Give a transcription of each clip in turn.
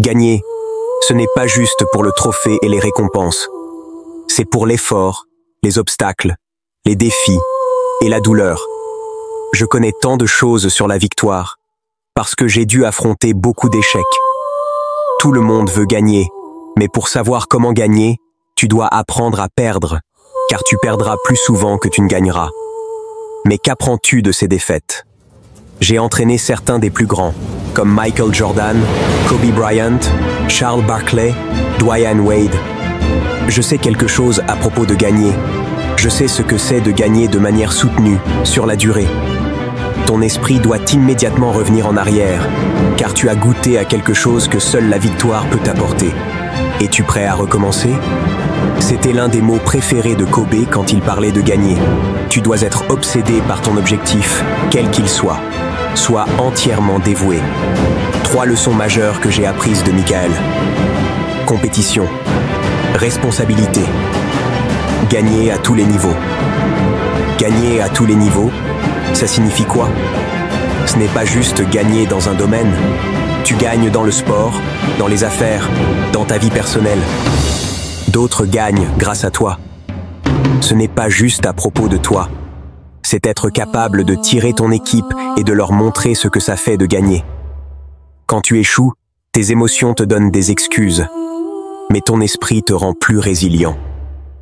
Gagner, ce n'est pas juste pour le trophée et les récompenses. C'est pour l'effort, les obstacles, les défis et la douleur. Je connais tant de choses sur la victoire, parce que j'ai dû affronter beaucoup d'échecs. Tout le monde veut gagner, mais pour savoir comment gagner, tu dois apprendre à perdre, car tu perdras plus souvent que tu ne gagneras. Mais qu'apprends-tu de ces défaites? J'ai entraîné certains des plus grands, comme Michael Jordan, Kobe Bryant, Charles Barkley, Dwyane Wade. Je sais quelque chose à propos de gagner. Je sais ce que c'est de gagner de manière soutenue, sur la durée. Ton esprit doit immédiatement revenir en arrière, car tu as goûté à quelque chose que seule la victoire peut t'apporter. Es-tu prêt à recommencer? C'était l'un des mots préférés de Kobe quand il parlait de gagner. Tu dois être obsédé par ton objectif, quel qu'il soit. Sois entièrement dévoué. 3 leçons majeures que j'ai apprises de Michael. Compétition. Responsabilité. Gagner à tous les niveaux. Gagner à tous les niveaux, ça signifie quoi? Ce n'est pas juste gagner dans un domaine. Tu gagnes dans le sport, dans les affaires, dans ta vie personnelle. D'autres gagnent grâce à toi. Ce n'est pas juste à propos de toi. C'est être capable de tirer ton équipe et de leur montrer ce que ça fait de gagner. Quand tu échoues, tes émotions te donnent des excuses, mais ton esprit te rend plus résilient.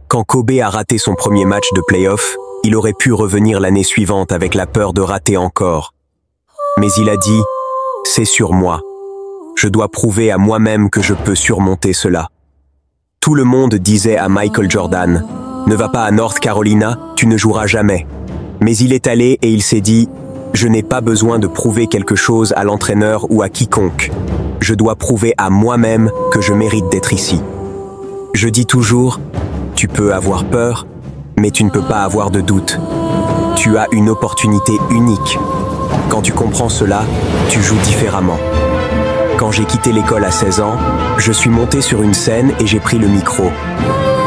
Quand Kobe a raté son premier match de play-off, il aurait pu revenir l'année suivante avec la peur de rater encore. Mais il a dit « C'est sur moi. Je dois prouver à moi-même que je peux surmonter cela. » Tout le monde disait à Michael Jordan « Ne va pas à North Carolina, tu ne joueras jamais. » Mais il est allé et il s'est dit « Je n'ai pas besoin de prouver quelque chose à l'entraîneur ou à quiconque. Je dois prouver à moi-même que je mérite d'être ici. » Je dis toujours « Tu peux avoir peur, mais tu ne peux pas avoir de doute. Tu as une opportunité unique. Quand tu comprends cela, tu joues différemment. » Quand j'ai quitté l'école à 16 ans, je suis monté sur une scène et j'ai pris le micro.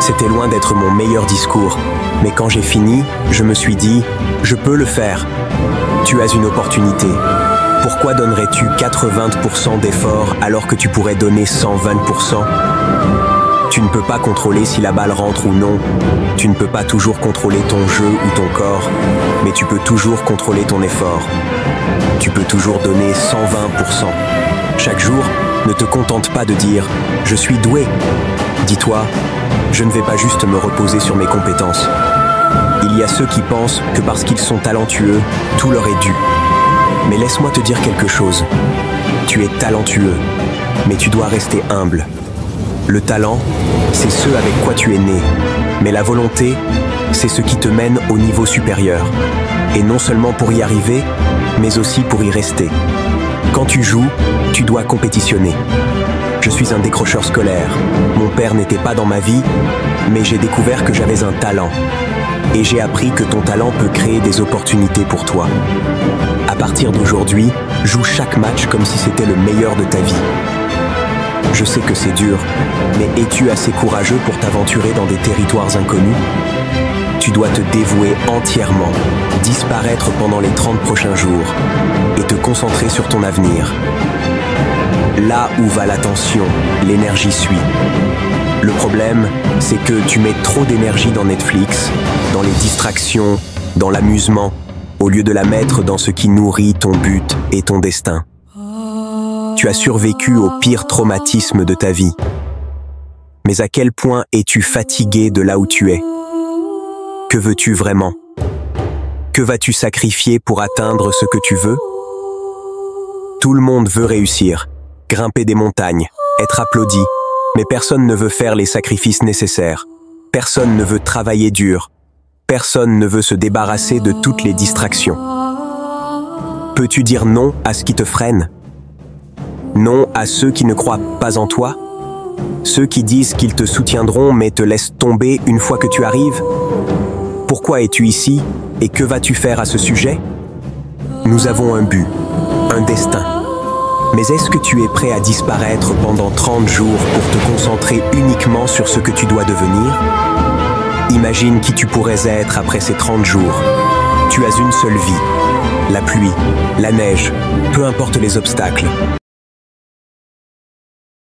C'était loin d'être mon meilleur discours, mais quand j'ai fini, je me suis dit « Je peux le faire. Tu as une opportunité. Pourquoi donnerais-tu 80% d'efforts alors que tu pourrais donner 120%? Tu ne peux pas contrôler si la balle rentre ou non. Tu ne peux pas toujours contrôler ton jeu ou ton corps, mais tu peux toujours contrôler ton effort. Tu peux toujours donner 120%. Chaque jour, ne te contente pas de dire « Je suis doué ». Dis-toi « Je ne vais pas juste me reposer sur mes compétences ». Il y a ceux qui pensent que parce qu'ils sont talentueux, tout leur est dû. Mais laisse-moi te dire quelque chose. Tu es talentueux, mais tu dois rester humble. Le talent, c'est ce avec quoi tu es né. Mais la volonté, c'est ce qui te mène au niveau supérieur. Et non seulement pour y arriver, mais aussi pour y rester. Quand tu joues, tu dois compétitionner. Je suis un décrocheur scolaire. Mon père n'était pas dans ma vie, mais j'ai découvert que j'avais un talent. Et j'ai appris que ton talent peut créer des opportunités pour toi. À partir d'aujourd'hui, joue chaque match comme si c'était le meilleur de ta vie. Je sais que c'est dur, mais es-tu assez courageux pour t'aventurer dans des territoires inconnus? Tu dois te dévouer entièrement, disparaître pendant les 30 prochains jours et te concentrer sur ton avenir. Là où va l'attention, l'énergie suit. Le problème, c'est que tu mets trop d'énergie dans Netflix, dans les distractions, dans l'amusement, au lieu de la mettre dans ce qui nourrit ton but et ton destin. Tu as survécu au pire traumatisme de ta vie. Mais à quel point es-tu fatigué de là où tu es? Que veux-tu vraiment? Que vas-tu sacrifier pour atteindre ce que tu veux? Tout le monde veut réussir, grimper des montagnes, être applaudi, mais personne ne veut faire les sacrifices nécessaires. Personne ne veut travailler dur. Personne ne veut se débarrasser de toutes les distractions. Peux-tu dire non à ce qui te freine? Non à ceux qui ne croient pas en toi? Ceux qui disent qu'ils te soutiendront mais te laissent tomber une fois que tu arrives? Pourquoi es-tu ici et que vas-tu faire à ce sujet? Nous avons un but, un destin. Mais est-ce que tu es prêt à disparaître pendant 30 jours pour te concentrer uniquement sur ce que tu dois devenir? Imagine qui tu pourrais être après ces 30 jours. Tu as une seule vie. La pluie, la neige, peu importe les obstacles.